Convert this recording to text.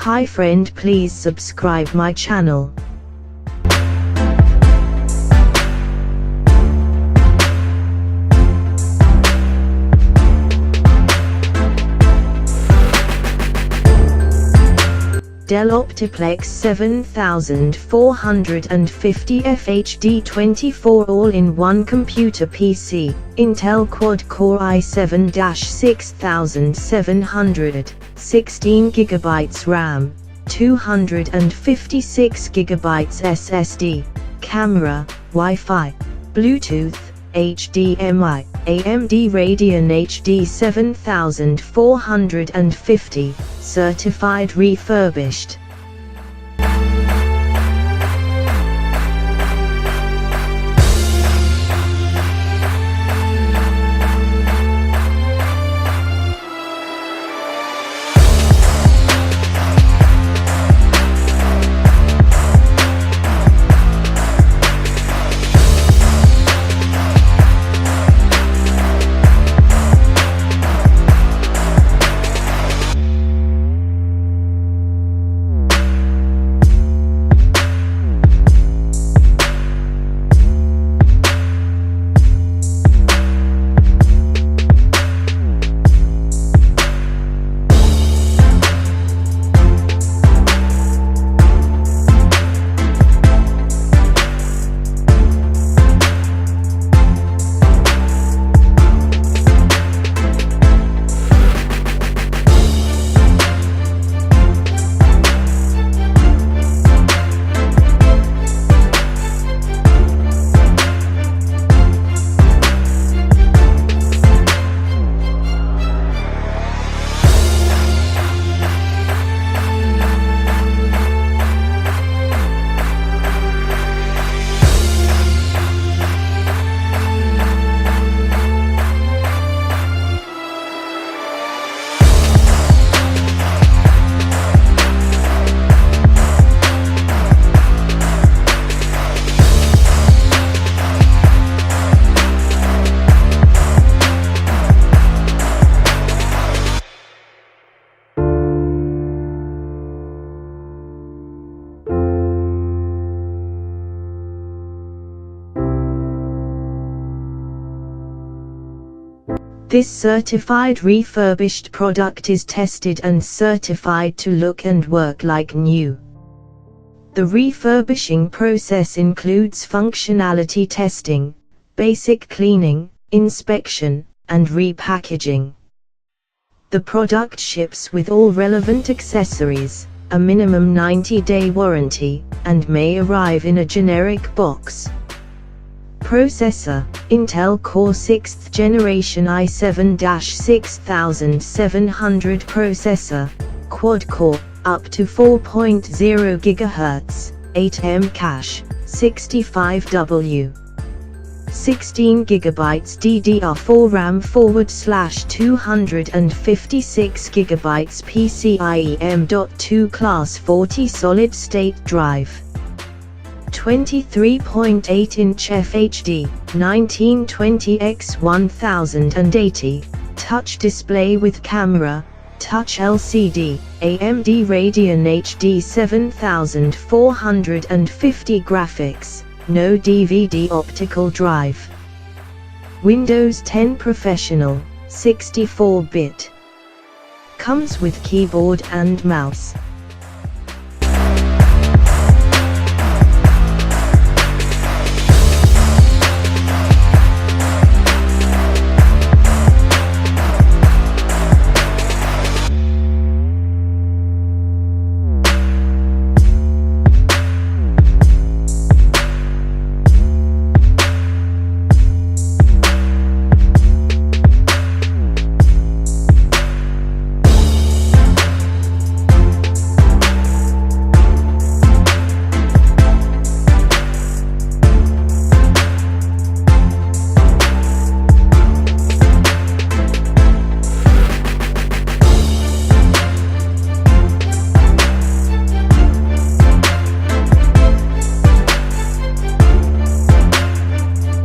Hi friend, please subscribe my channel. Dell Optiplex 7450 FHD24 all-in-one computer PC, Intel Quad-Core i7-6700, 16GB RAM, 256GB SSD, camera, Wi-Fi, Bluetooth, HDMI, AMD Radeon HD 7450, Certified Refurbished. This certified refurbished product is tested and certified to look and work like new. The refurbishing process includes functionality testing, basic cleaning, inspection, and repackaging. The product ships with all relevant accessories, a minimum 90-day warranty, and may arrive in a generic box. Processor, Intel Core 6th generation i7-6700 processor, quad-core, up to 4.0 GHz, 8M cache, 65W. 16GB DDR4 RAM /256GB PCIe M.2 Class 40 solid-state drive. 23.8-inch FHD, 1920x1080, touch display with camera, touch LCD, AMD Radeon HD 7450 graphics, no DVD optical drive. Windows 10 Professional, 64-bit. Comes with keyboard and mouse.